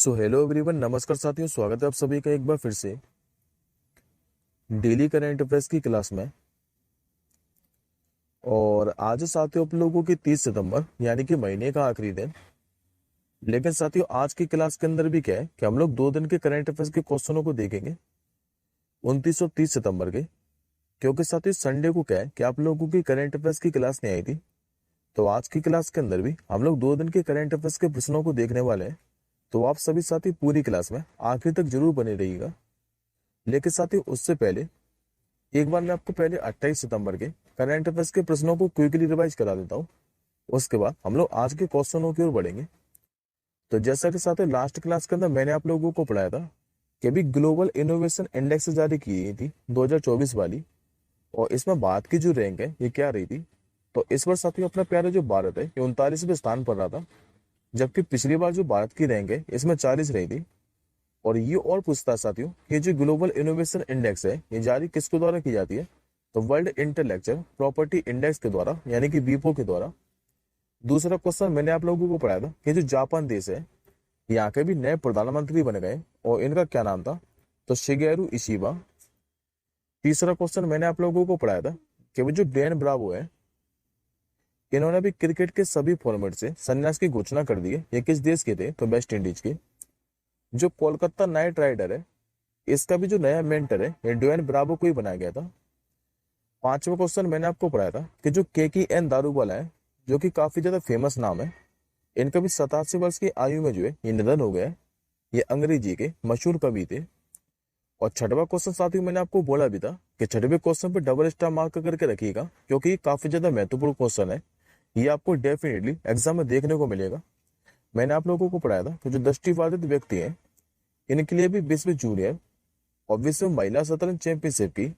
So hello everyone, नमस्कार साथियों। स्वागत है आप सभी का एक बार फिर से डेली करंट अफेयर्स की क्लास में। और आज है साथियों आप लोगों की 30 सितंबर यानी कि महीने का आखिरी दिन। लेकिन साथियों आज की क्लास के अंदर भी क्या है कि हम लोग 2 दिन के करंट अफेयर्स के क्वेश्चनों को देखेंगे 29 और 30 सितंबर के। क्योंकि साथियों संडे को क्या है कि आप लोगों की करंट अफेयर्स की क्लास नहीं आई थी, तो आज की क्लास के अंदर भी हम लोग 2 दिन के करंट अफेयर्स के प्रश्नों को देखने वाले हैं। तो आप सभी साथी पूरी क्लास में आखिर तक जरूर बने रहिएगा। लेकिन साथियों उससे पहले एक बार मैं आपको पहले 28 सितंबर के करंट अफेयर्स के प्रश्नों को क्विकली रिवाइज करा देता हूँ। उसके बाद हम लोग आज के क्वेश्चनों की ओर बढ़ेंगे। तो जैसा कि साथियों लास्ट क्लास के अंदर मैंने आप लोगों को पढ़ाया था कि अभी ग्लोबल इनोवेशन इंडेक्स जारी की गई थी 2024 वाली, और इसमें भारत की जो रैंक है ये क्या रही थी। तो इस बार साथियों अपना प्यारा जो भारत है ये 39वें स्थान पर रहा था, जबकि पिछली बार जो भारत की रैंक है इसमें 40 रही थी। और ये और पूछता है साथियों कि जो ग्लोबल इनोवेशन इंडेक्स है ये जारी किसके द्वारा की जाती है। तो वर्ल्ड इंटेलेक्चुअल प्रॉपर्टी इंडेक्स के द्वारा यानी कि वीपो के द्वारा। दूसरा क्वेश्चन मैंने आप लोगों को पढ़ाया था कि जो जापान देश है यहाँ के भी नए प्रधानमंत्री बन गए और इनका क्या नाम था। तो शिगेरू इशिबा। तीसरा क्वेश्चन मैंने आप लोगों को पढ़ाया था कि वो जो डैन ब्रावो है इन्होंने भी क्रिकेट के सभी फॉर्मेट से संन्यास की घोषणा कर दी है। ये किस देश के थे? तो वेस्ट इंडीज के। जो कोलकाता नाइट राइडर है इसका भी जो नया मेंटर है ये ड्वेन ब्रावो को ही बनाया गया था। पांचवा क्वेश्चन मैंने आपको पढ़ाया था कि जो KKN दारूवाला है जो कि काफी ज्यादा फेमस नाम है, इनका भी 87 वर्ष की आयु में जो है ये निधन हो गया है। ये अंग्रेजी के मशहूर कवि थे। और छठवां क्वेश्चन साथियों मैंने आपको बोला भी था कि छठवें क्वेश्चन पे डबल स्टार मार्क करके रखिएगा, क्योंकि ये काफी ज्यादा महत्वपूर्ण क्वेश्चन है। ये आपको डेफिनेटली एग्जाम में देखने को मिलेगा। मैंने आप लोगों को पढ़ाया था कि जो दृष्टिबाधित व्यक्ति है इनके लिए भी विश्व जूनियर और विश्व महिला शतरंज चैंपियनशिप की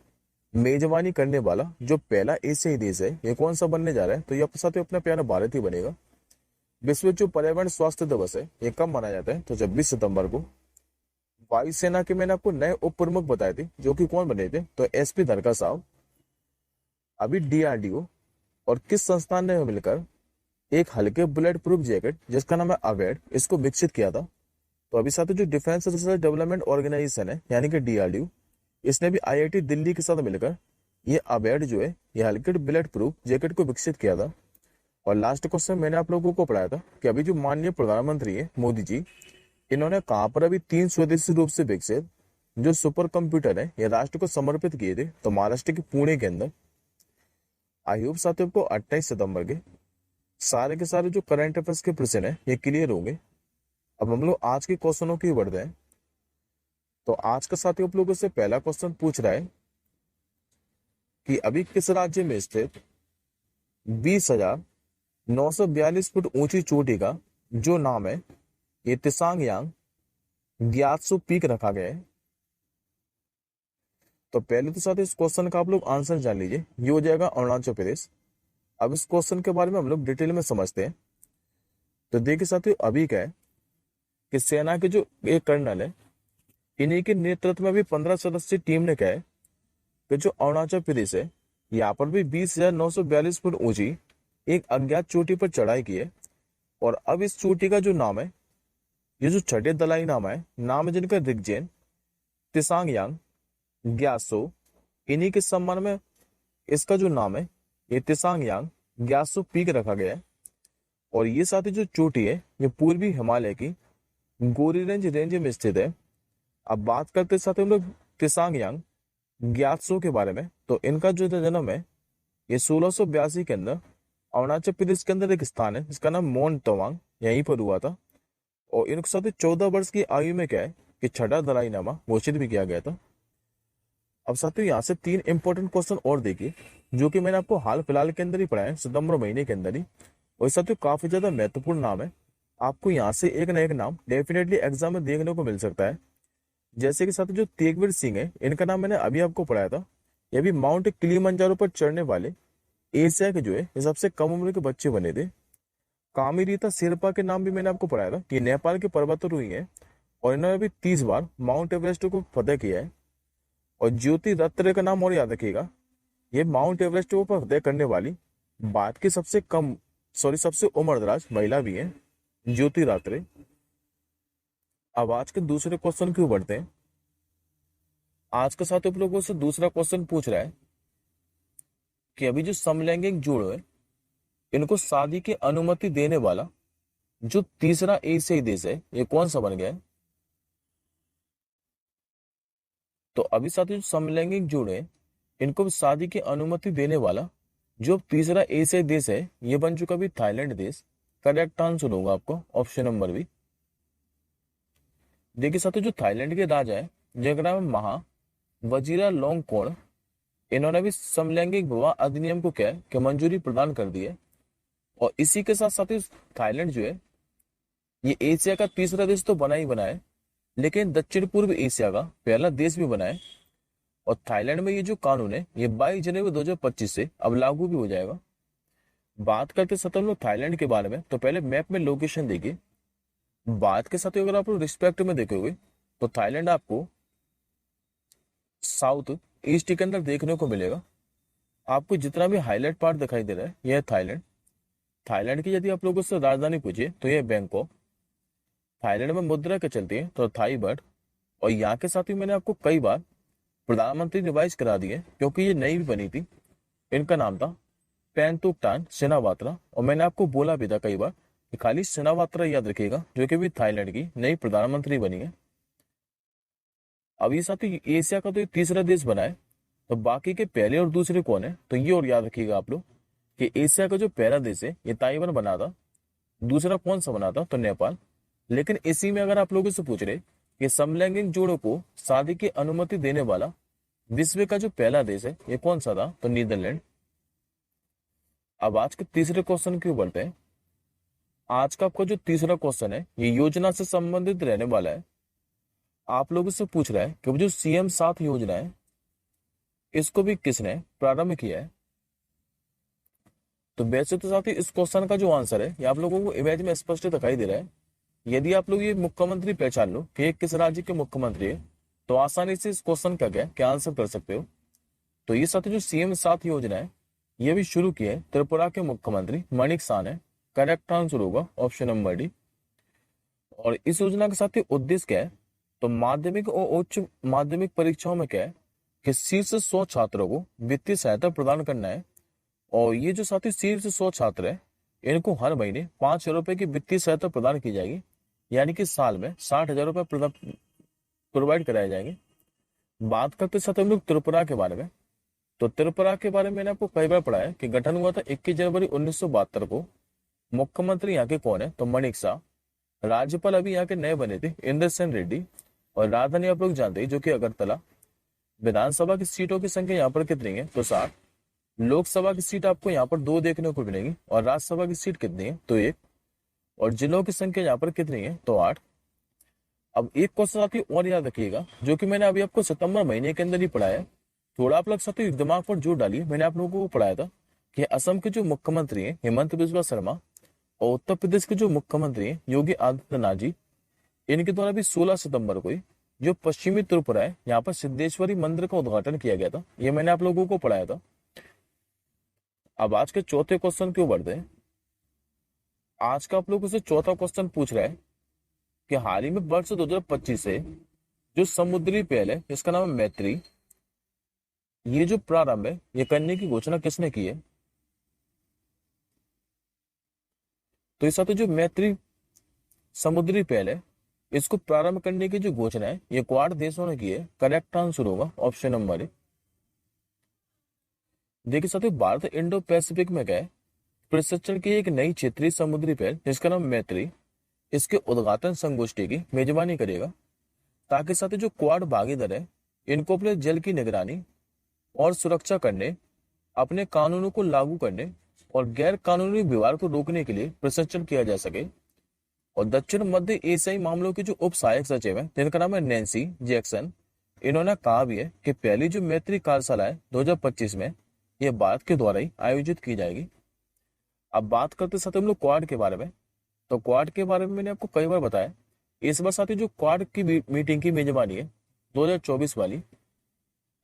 मेजबानी करने वाला जो पहला एशियाई देश है ये कौन सा बनने जा रहा है। तो ये आपके साथ अपना प्यारा भारत ही बनेगा। विश्व जो पर्यावरण स्वास्थ्य दिवस है ये कब मनाया जाता है? तो 26 सितंबर को। वायुसेना के मैंने आपको नए उप प्रमुख बताए थे जो कि कौन बने थे। तो SP धरका साहब। अभी DRDO और किस संस्थान ने मिलकर एक हल्के बुलेट प्रूफ जैकेट जिसका नाम है अवेड इसको विकसित किया था। तो अभी साथ जो डिफेंस रिसर्च डेवलपमेंट ऑर्गेनाइजेशन है यानी कि DRDO, इसने भी IIT दिल्ली के साथ मिलकर ये अवेड जो है ये हल्के बुलेट प्रूफ जैकेट को विकसित किया था। और लास्ट क्वेश्चन मैंने आप लोगों को पढ़ाया था कि अभी जो माननीय प्रधानमंत्री है मोदी जी, इन्होंने कहां पर अभी 3 स्वदेशी रूप से विकसित जो सुपर कंप्यूटर है ये राष्ट्र को समर्पित किए थे। तो महाराष्ट्र के पुणे के अंदर। आई होप साथियों को 28 सितंबर के सारे जो करंट अफेयर्स के प्रश्न है ये क्लियर होंगे। अब हम लोग आज के क्वेश्चनों की बढ़ते हैं। तो आज का साथियों आप लोगों से पहला क्वेश्चन पूछ रहा है कि अभी किस राज्य में स्थित 20,942 फुट ऊंची चोटी का जो नाम है ये तिसांग यांग ग्यात्सो पीक रखा गया है। तो पहले तो साथियों इस क्वेश्चन का आप लोग आंसर जान लीजिए, ये हो जाएगा अरुणाचल प्रदेश। अब इस क्वेश्चन के बारे में हम लोग डिटेल में समझते हैं। तो देखिए साथियों अभी क्या है कि सेना के जो एक कर्नल है इन्हीं के नेतृत्व में भी 15 सदस्यीय टीम ने क्या है कि जो अरुणाचल प्रदेश है यहाँ पर भी 20,942 फुट ऊंची एक अज्ञात चोटी पर चढ़ाई की है। और अब इस चोटी का जो नाम है ये जो छठे दलाई नाम है जिनका रिगजेन तिसांग यांग ग्यासो, इन्हीं के सम्मान में इसका जो नाम है ये तिसांग यांग ग्यासो पीक रखा गया है। और ये साथी जो चोटी है ये पूर्वी हिमालय की गोरी रेंज में स्थित है। अब बात करते साथ हम लोग तिसांग यांग ग्यात्सो के बारे में। तो इनका जो जन्म है ये 1682 के अंदर अरुणाचल प्रदेश के अंदर एक स्थान है जिसका नाम मोन तवांग यहीं पर हुआ था। और इनके साथ 14 वर्ष की आयु में क्या है कि छठा दलाईनामा घोषित भी किया गया था। अब साथियों यहाँ से 3 इंपॉर्टेंट क्वेश्चन और देखिए जो कि मैंने आपको हाल फिलहाल के अंदर ही पढ़ाया सितंबर महीने के अंदर ही। और साथियों काफी ज्यादा महत्वपूर्ण नाम है, आपको यहाँ से एक ना एक नाम डेफिनेटली एग्जाम में देखने को मिल सकता है। जैसे कि साथियों जो तेगवीर सिंह है इनका नाम मैंने अभी आपको पढ़ाया था। ये भी माउंट किलिमंजारो पर चढ़ने वाले एशिया के जो है ये सबसे कम उम्र के बच्चे बने थे। कामिरीता शेरपा के नाम भी मैंने आपको पढ़ाया था कि नेपाल के पर्वतारोही है और इन्होंने भी 30 बार माउंट एवरेस्ट को फतेह किया है। और ज्योति रत्रे का नाम और याद रखिएगा, ये माउंट एवरेस्ट को फतेह करने वाली भारत की सबसे उम्रदराज महिला भी है ज्योति रात्रे। अब आज के दूसरे क्वेश्चन क्यों बढ़ते हैं। आज के साथ आप लोगों से दूसरा क्वेश्चन पूछ रहा है कि अभी जो समलैंगिक जोड़ है इनको शादी की अनुमति देने वाला जो तीसरा एशियाई देश है ये कौन सा बन गया है। तो अभी साथी जो समलैंगिक जोड़ है इनको शादी की अनुमति देने वाला जो तीसरा एशियाई देश है ये बन चुका भी थाईलैंड देश। करेक्ट आंसर होगा आपको ऑप्शन नंबर बी। देखिए साथी जो थाईलैंड के राजा है जिनका नाम है महा वजीरा लोंगकोण, इन्होंने भी समलैंगिक विवाह अधिनियम को क्या है कि मंजूरी प्रदान कर दी है। और इसी के साथ साथ ही थाईलैंड जो है ये एशिया का तीसरा देश तो बना ही बना है लेकिन दक्षिण पूर्व एशिया का पहला देश भी बना है। और थाईलैंड में ये जो कानून है ये 22 जनवरी 2025 से अब लागू भी हो जाएगा। बात करते साथ हम लोग थाईलैंड के बारे में तो पहले मैप में लोकेशन देखिए। बात के साथ ही अगर आप लोग रिस्पेक्ट में देखोगे तो थाईलैंड आपको साउथ ईस्ट के अंदर देखने को मिलेगा। आपको जितना भी हाईलाइट पार्ट दिखाई दे रहा है यह है थाईलैंड। थाईलैंड की यदि आप लोगों से राजधानी पूछिए तो यह बैंकॉक। थाईलैंड में मुद्रा क्या चलती है तो थाई बाट। और यहाँ के साथ ही मैंने आपको कई बार प्रधानमंत्री रिवाइज करा दिए क्योंकि ये नई भी बनी थी। इनका नाम था पेंतुकटान सिनावात्रा। और मैंने आपको बोला भी था कई बार कि खाली सिनावात्रा याद रखिएगा जो कि भी थाईलैंड की नई प्रधानमंत्री बनी है। अब ये साथी एशिया का तो ये तीसरा देश बना है तो बाकी के पहले और दूसरे कौन है तो ये और याद रखिएगा आप लोग कि एशिया का जो पहला देश है ये ताइवान बना था। दूसरा कौन सा बना था तो नेपाल। लेकिन इसी में अगर आप लोगों से पूछ रहे कि समलैंगिक जोड़ों को शादी की अनुमति देने वाला विश्व का जो पहला देश है ये कौन सा था तो नीदरलैंड। अब आज के तीसरे क्वेश्चन क्यों बढ़ते हैं। आज का आपका जो तीसरा क्वेश्चन है ये योजना से संबंधित रहने वाला है। आप लोगों से पूछ रहा है कि वो जो सीएम 7 योजना है इसको भी किसने प्रारंभ किया है। तो वैसे तो साथी इस क्वेश्चन का जो आंसर है ये आप लोगों को इमेज में स्पष्ट दिखाई दे रहा है। यदि आप लोग ये मुख्यमंत्री पहचान लो कि किस राज्य के मुख्यमंत्री है तो आसानी से इस क्वेश्चन का क्या आंसर कर सकते हो। तो ये साथी जो सीएम 7 योजना है ये भी शुरू की है त्रिपुरा के मुख्यमंत्री माणिक साह ने। करेक्ट आंसर होगा ऑप्शन नंबर डी। और इस योजना के साथ ही उद्देश्य क्या है तो माध्यमिक और उच्च माध्यमिक परीक्षाओं में क्या है कि शीर्ष 100 छात्रों को वित्तीय सहायता प्रदान करना है। और ये जो साथी शीर्ष 100 छात्र है इनको हर महीने 5,000 रुपए की वित्तीय सहायता प्रदान की जाएगी यानी कि साल में 60,000 रुपए प्रोवाइड कराए जाएंगे। बात करते साथ हम लोग त्रिपुरा के बारे में तो त्रिपुरा के बारे में मैंने आपको कई बार पढ़ा है कि गठन हुआ था 21 जनवरी 1972 को। मुख्यमंत्री यहाँ के कौन है तो माणिक साह। राज्यपाल अभी यहाँ के नए बने थे इंद्र सेन रेड्डी। और राजधानी आप लोग जानते हैं जो कि अगरतला। विधानसभा की सीटों की संख्या यहाँ पर कितनी है तो 60। लोकसभा की सीट आपको यहाँ पर 2 देखने को मिलेगी और राज्यसभा की सीट कितनी है तो 1। और जिलों की संख्या यहाँ पर कितनी है तो 8। अब एक क्वेश्चन साथी और याद रखिएगा जो कि मैंने अभी आपको सितंबर महीने के अंदर ही पढ़ाया है। थोड़ा आप लोग साथी दिमाग पर जोर डालिए। मैंने आप लोगों को पढ़ाया था कि असम के जो मुख्यमंत्री हैं हेमंत बिस्वा शर्मा और उत्तर प्रदेश के जो मुख्यमंत्री हैं योगी आदित्यनाथ जी इनके द्वारा भी 16 सितंबर को ही जो पश्चिमी त्रिपुरा है यहाँ पर सिद्धेश्वरी मंदिर का उद्घाटन किया गया था। ये मैंने आप लोगों को पढ़ाया था। अब आज के चौथे क्वेश्चन क्यों बढ़ते हैं। आज का आप लोगों से चौथा क्वेश्चन पूछ रहा है कि हाल ही में वर्ष 2025 से जो समुद्री पहल है इसका नाम है मैत्री ये जो प्रारंभ है ये करने की घोषणा किसने की है। तो इस साथ जो मैत्री समुद्री पहल है इसको प्रारंभ करने की जो घोषणा है ये क्वाड देशों ने की है। करेक्ट आंसर होगा ऑप्शन नंबर ए। देखिए साथियों भारत इंडो पैसिफिक में क्या है प्रशिक्षण की एक नई क्षेत्रीय समुद्री पहल जिसका नाम मैत्री इसके उद्घाटन संगोष्ठी की मेजबानी करेगा ताकि साथ ही जो क्वाड भागीदार है इनको अपने जल की निगरानी और सुरक्षा करने अपने कानूनों को लागू करने और गैर कानूनी व्यवहार को रोकने के लिए प्रशिक्षण किया जा सके। और दक्षिण मध्य एशियाई मामलों की जो उप सहायक सचिव है जिनका नाम है नैन्सी जैक्सन इन्होंने कहा भी है कि पहली जो मैत्री कार्यशाला है 2025 में यह भारत के द्वारा ही आयोजित की जाएगी। अब बात करते साथ हम लोग क्वाड के बारे में तो क्वाड के बारे में मैंने आपको कई बार बताया। इस बार साथ ही जो क्वाड की मीटिंग की मेजबानी है 2024 वाली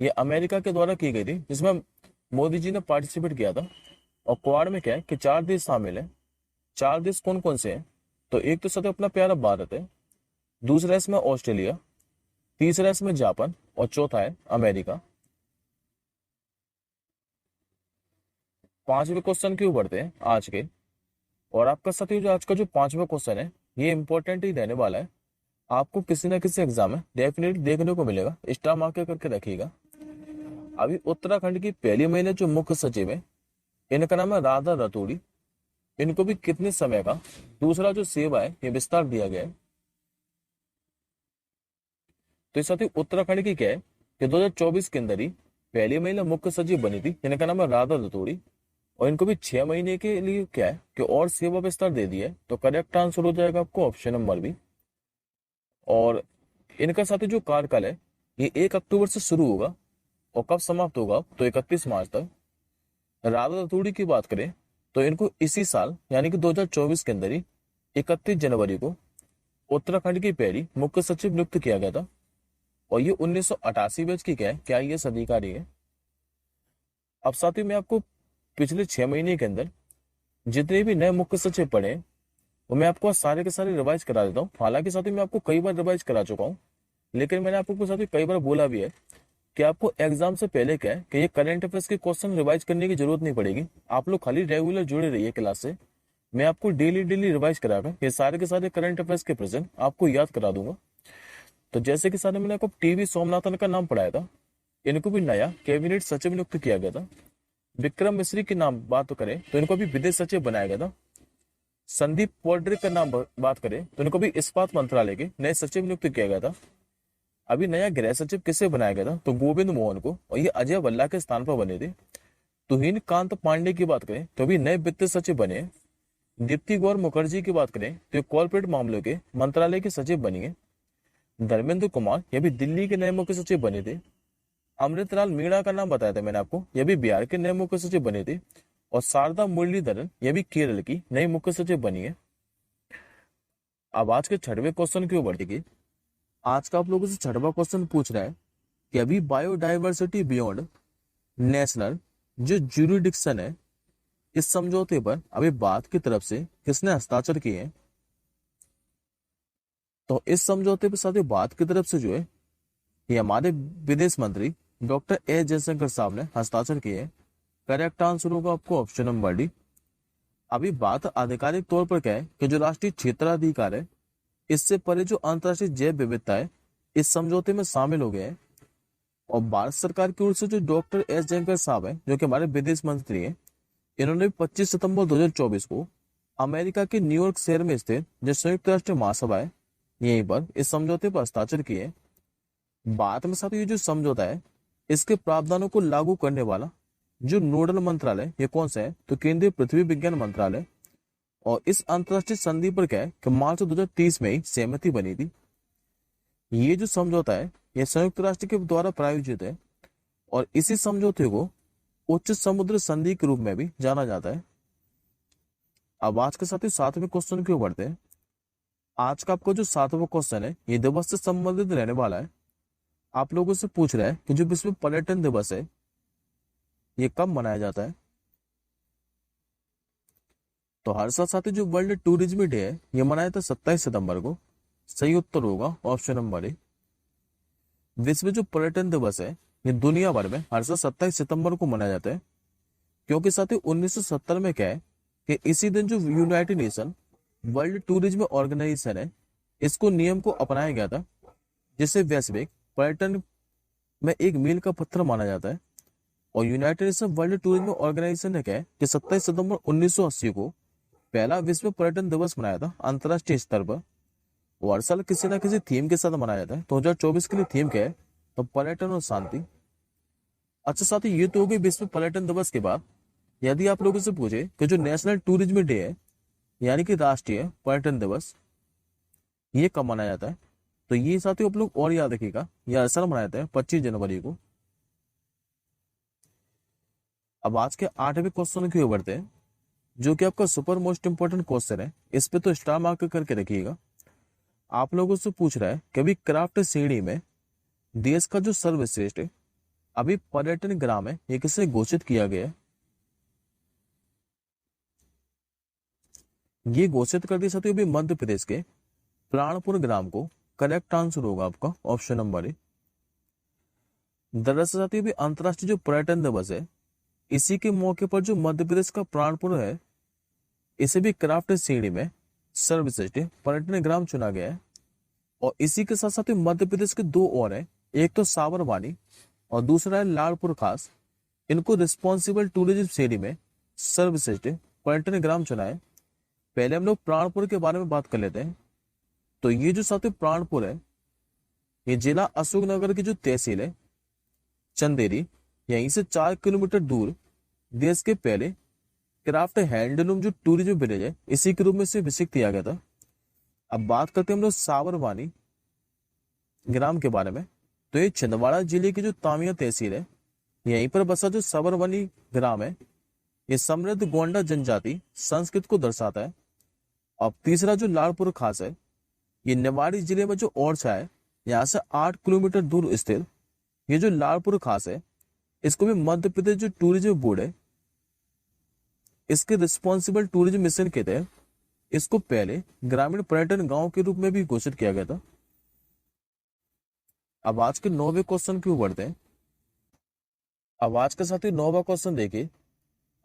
ये अमेरिका के द्वारा की गई थी जिसमें मोदी जी ने पार्टिसिपेट किया था। और क्वाड में क्या है कि 4 देश शामिल है। 4 देश कौन कौन से हैं तो एक तो साथ अपना प्यारा भारत है दूसरा इसमें ऑस्ट्रेलिया, तीसरा इसमें जापान और चौथा है अमेरिका। पांचवें क्वेश्चन के ऊपर बढ़ते हैं आज के। और आपका साथियों जो आज का जो पांचवा क्वेश्चन है ये इंपॉर्टेंट ही रहने वाला है, आपको किसी ना किसी एग्जाम में डेफिनेटली देखने को मिलेगा, स्टार मार्क करके रखिएगा। अभी उत्तराखंड की पहली महीने जो मुख्य सचिव है इनका नाम है राधा रतूड़ी, इनको भी कितने समय का दूसरा जो सेवा है ये विस्तार दिया गया है। तो इस साथ ही उत्तराखंड की क्या है कि 2024 के अंदर ही पहली महिला मुख्य सचिव बनी थी जिनका नाम है राधा रतूड़ी, और इनको भी 6 महीने के लिए क्या है कि और सेवा विस्तार दे दिया है। तो करेक्ट आंसर हो जाएगा आपको ऑप्शन नंबर बी। और इनका साथ ही जो कार्यकाल है ये 1 अक्टूबर से शुरू होगा और कब समाप्त होगा तो 31 मार्च तक। राधा रतूड़ी की बात करें तो इनको इसी साल यानी कि 2024 के अंदर ही 31 जनवरी को उत्तराखंड की पहली मुख्य सचिव नियुक्त किया गया था, और ये 1988 बैच की क्या ये अधिकारी है। अब साथ ही मैं आपको पिछले 6 महीने के अंदर जितने भी नए मुख्य सचिव पढ़े हैं वो मैं आपको सारे के सारे रिवाइज करा देता हूँ। हालांकि साथ ही मैं आपको कई बार रिवाइज करा चुका हूँ, लेकिन मैंने आपको साथ ही कई बार बोला भी है कि आपको एग्जाम से पहले क्या है कि ये करंट अफेयर्स के क्वेश्चन रिवाइज करने की जरूरत नहीं पड़ेगी। आप लोग खाली रेगुलर जुड़े रहिए क्लास से, मैं आपको डेली डेली रिवाइज कराकर ये सारे के सारे करंट अफेयर्स के प्रेजेंट आपको याद करा दूंगा। तो जैसे कि सारे मैंने आपको टीवी सोमनाथन का नाम पढ़ाया था, इनको भी नया कैबिनेट सचिव नियुक्त किया गया था। विक्रम मिश्री के नाम बात तो करें तो इनको भी विदेश सचिव बनाया गया था। संदीप पॉड्रिक का नाम बात करें तो इनको भी इस्पात मंत्रालय के नए सचिव नियुक्त किया गया था। अभी नया गृह सचिव किसे बनाया गया था तो गोविंद मोहन को, और ये अजय भल्ला के स्थान पर बने थे। तुहिन कांत पांडे की बात करें तो अभी नए वित्त सचिव बने। दीप्ति गौर मुखर्जी की बात करें तो कॉर्पोरेट मामलों के मंत्रालय के सचिव बनी है। धर्मेंद्र कुमार ये भी दिल्ली के नए मुख्य सचिव बने थे। अमृतलाल मीणा का नाम बताया था मैंने आपको, यह भी बिहार के नए मुख्य सचिव बने थे। और शारदा मुरलीधरन ये भी केरल की नई मुख्य सचिव बनी है। अब आज के छठवें क्वेश्चन की ओर बढ़ेगी। आज का आप लोगों से छठवां क्वेश्चन पूछ रहा है कि अभी बायोडाइवर्सिटी बियॉन्ड नेशनल जो ज्यूरिडिक्शन है इस समझौते पर अभी भारत की तरफ से किसने हस्ताक्षर किए हैं। तो इस समझौते पर साथ ही भारत की तरफ से जो है ये हमारे विदेश मंत्री डॉक्टर एस जयशंकर साहब ने हस्ताक्षर किए हैं। करेक्ट आंसर होगा आपको ऑप्शन नंबर डी। अभी बात आधिकारिक तौर पर क्या है कि जो राष्ट्रीय क्षेत्राधिकार है इससे परे जो अंतर्राष्ट्रीय जैव विविधता है इस समझौते में शामिल हो गए हैं। और भारत सरकार की ओर से जो डॉक्टर एस जयशंकर साहब हैं जो कि हमारे विदेश मंत्री हैं, इन्होंने 25 सितंबर 2024 को अमेरिका के न्यूयॉर्क शहर में स्थित जो संयुक्त राष्ट्र महासभा है यहीं पर इस समझौते पर हस्ताक्षर किए। बाद में साथ ये जो समझौता है इसके प्रावधानों को लागू करने वाला जो नोडल मंत्रालय ये कौन सा है तो केंद्रीय पृथ्वी विज्ञान मंत्रालय। और इस अंतरराष्ट्रीय संधि पर क्या है कि मार्च 2030 में ही सहमति बनी थी। ये जो समझौता है यह संयुक्त राष्ट्र के द्वारा प्रायोजित है और इसी समझौते को उच्च समुद्र संधि के रूप में भी जाना जाता है। अब आज के साथ ही सातवें क्वेश्चन की ओर बढ़ते हैं। आज का आपको जो सातवां क्वेश्चन है ये दिवस से संबंधित रहने वाला है। आप लोगों से पूछ रहा है कि जो विश्व पर्यटन दिवस है ये कब मनाया जाता है। तो हर साल साथ ही जो वर्ल्ड टूरिज्म डे है ये मनाया जाता है 27 सितंबर को। सही उत्तर होगा ऑप्शन नंबर ए। विश्व जो पर्यटन दिवस है ये दुनिया भर में हर साल 27 सितंबर को मनाया जाता है, क्योंकि साथ ही 1970 में क्या है कि इसी दिन जो United Nation World Tourism Organisation है इसको नियम को अपनाया गया था, जिसे वैश्विक पर्यटन में एक मील का पत्थर माना जाता है। और United Nation World Tourism Organisation ने क्या है कि 27 सितंबर 1980 को पहला विश्व पर्यटन दिवस मनाया था अंतर्राष्ट्रीय स्तर पर। वो हर साल किसी ना किसी थीम के साथ मनाया जाता है। 2024 के लिए थीम क्या है तो पर्यटन और शांति। अच्छा साथ ही ये तो हो गई विश्व पर्यटन दिवस के बाद। यदि आप लोगों से पूछे कि जो नेशनल टूरिज्म डे है यानी कि राष्ट्रीय पर्यटन दिवस ये कब मनाया जाता है तो ये साथी आप लोग और याद रखिएगा, ये हर साल मनाया जाता है 25 जनवरी को। अब आज के आठवें क्वेश्चन की ओर बढ़ते हैं, जो कि आपका सुपर मोस्ट इंपोर्टेंट क्वेश्चन है। इस पे तो स्टार मार्क करके रखिएगा। आप लोगों से पूछ रहा है कि अभी क्राफ्ट श्रेणी में देश का जो सर्वश्रेष्ठ अभी पर्यटन ग्राम है ये किसे घोषित किया गया है। ये घोषित कर दी साथियों अभी मध्य प्रदेश के प्राणपुर ग्राम को करेक्ट आंसर होगा आपका ऑप्शन नंबर ए। दरअसल साथियों भी अंतर्राष्ट्रीय जो पर्यटन दिवस है, इसी के मौके पर जो मध्य प्रदेश का प्राणपुर है, इसे भी क्राफ्ट श्रेणी में सर्वश्रेष्ठ पर्यटन ग्राम चुना गया है। और इसी के साथ साथ ही मध्य प्रदेश के दो और हैं, एक तो साबरवानी और दूसरा है लालपुर खास। इनको रिस्पॉन्सिबल टूरिज्म श्रेणी में सर्वश्रेष्ठ पर्यटन ग्राम चुना है। पहले हम लोग प्राणपुर के बारे में बात कर लेते हैं। तो ये जो साथियों प्राणपुर है, ये जिला अशोकनगर की जो तहसील है चंदेरी, यहीं से 4 किलोमीटर दूर देश के पहले क्राफ्ट हैंडलूम जो टूरिज्म विलेज है, इसी के रूप में इसे विकसित किया गया था। अब बात करते हैं हम लोग साबरवानी ग्राम के बारे में। तो ये छिंदवाड़ा जिले की जो तामिया तहसील है, यहीं पर बसा जो साबरवानी ग्राम है, ये समृद्ध गोंडा जनजाति संस्कृति को दर्शाता है। अब तीसरा जो लालपुर खास है, ये निवाड़ी जिले में जो ओरछा है, यहाँ से 8 किलोमीटर दूर स्थित ये जो लालपुर खास है, इसको भी मध्य प्रदेश जो टूरिज्म बोर्ड है, इसके रिस्पॉन्सिबल टूरिज्म मिशन के तहत इसको पहले ग्रामीण पर्यटन गांव के रूप में भी घोषित किया गया था। अब आज के 9वें क्वेश्चन की ओर बढ़ते हैं। अब आज के साथ ही 9वां क्वेश्चन देखिए।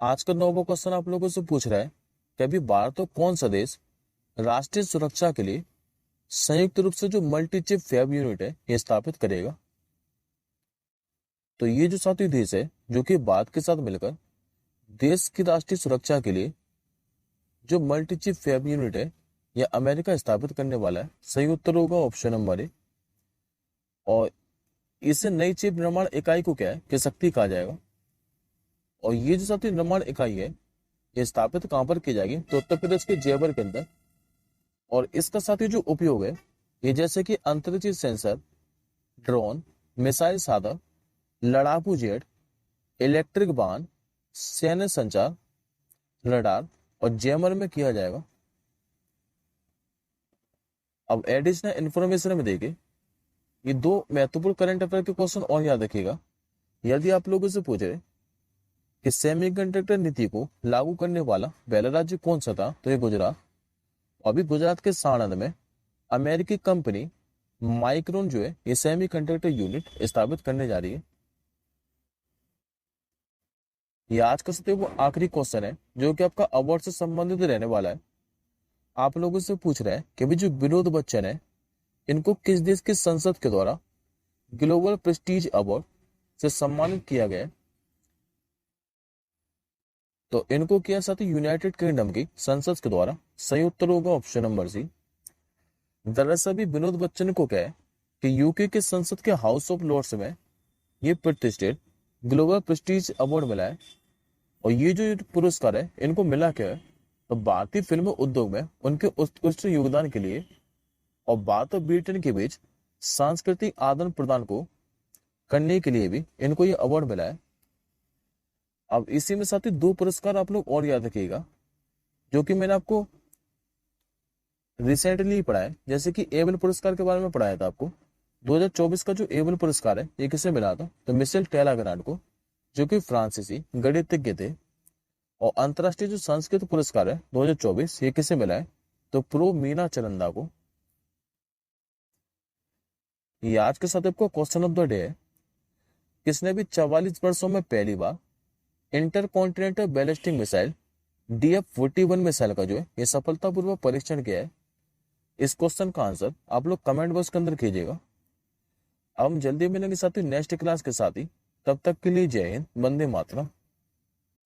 आज का 9वां क्वेश्चन आप लोगों से पूछ रहा है कि अभी भारत तो कौन सा देश राष्ट्रीय सुरक्षा के लिए संयुक्त रूप से जो मल्टी चिप फैब यूनिट है, ये स्थापित करेगा। तो ये जो साथी देश है जो कि भारत के साथ मिलकर देश की राष्ट्रीय सुरक्षा के लिए जो मल्टी चिप फैब यूनिट है, यह अमेरिका स्थापित करने वाला है। सही उत्तर होगा ऑप्शन नंबर ए। और इसे नई चिप निर्माण इकाई को क्या है कि शक्ति कहा जाएगा। और ये जो साथी निर्माण इकाई है, ये स्थापित कहां पर की जाएगी, तो उत्तर प्रदेश के जेवर के अंदर। और इसका साथी जो उपयोग है, ये जैसे कि अंतरिक्ष सेंसर, ड्रोन, मिसाइल साधन, लड़ाकू जेट, इलेक्ट्रिक वाहन, सैन्य संचार, रडार और जैमर में किया जाएगा। अब एडिशनल इंफॉर्मेशन में देखिए, ये 2 महत्वपूर्ण करंट अफेयर के क्वेश्चन और याद रखिएगा। यदि आप लोगों से पूछ रहे कि सेमीकंडक्टर नीति को लागू करने वाला पहला राज्य कौन सा था, तो ये गुजरात। अभी गुजरात के साणंद में अमेरिकी कंपनी माइक्रोन जो है, ये सेमीकंडक्टर यूनिट स्थापित करने जा रही है। ये आज का सबसे वो आखिरी क्वेश्चन है जो कि आपका अवार्ड से संबंधित रहने वाला है। आप लोगों से पूछ रहे हैं कि भी जो विनोद बच्चन है, इनको किस देश की संसद के द्वारा ग्लोबल प्रेस्टीज अवार्ड से सम्मानित किया गया है। तो इनको किया साथ ही यूनाइटेड किंगडम की संसद के द्वारा। सही उत्तर होगा ऑप्शन नंबर सी। दरअसल भी विनोद बच्चन को क्या है कि यूके के संसद के हाउस ऑफ लॉर्ड्स में ये प्रतिष्ठित ग्लोबल प्रेस्टीज अवार्ड मिला है। और ये जो पुरस्कार है, इनको मिला क्या है, तो भारतीय फिल्म उद्योग में उनके उत्कृष्ट योगदान के लिए और भारत और ब्रिटेन के बीच सांस्कृतिक आदान प्रदान को करने के लिए भी इनको ये अवार्ड मिला है। अब इसी में साथ ही 2 पुरस्कार आप लोग और याद रखिएगा जो कि मैंने आपको रिसेंटली पढ़ा है। जैसे कि एबल पुरस्कार के बारे में पढ़ाया था आपको। 2024 का जो एबल पुरस्कार है, ये किसे मिला था, तो मिशेल टेलाग्रांड को, जो कि फ्रांसीसी गणितज्ञ थे। और अंतरराष्ट्रीय जो संस्कृत पुरस्कार है 2024, ये किसे मिला है, तो प्रो मीना चरंदा को। ये आज के साथ आपको क्वेश्चन ऑफ द डे है। किसने भी 44 वर्षों में पहली बार intercontinental ballistic missile DF-41 missile का जो है ये सफलतापूर्वक परीक्षण किया है। इस क्वेश्चन का आंसर आप लोग कमेंट बॉक्स के अंदर कीजिएगा। अब हम जल्दी मिलेंगे साथी नेक्स्ट क्लास के साथ ही। तब तक के लिए जय हिंद, वंदे मातरम।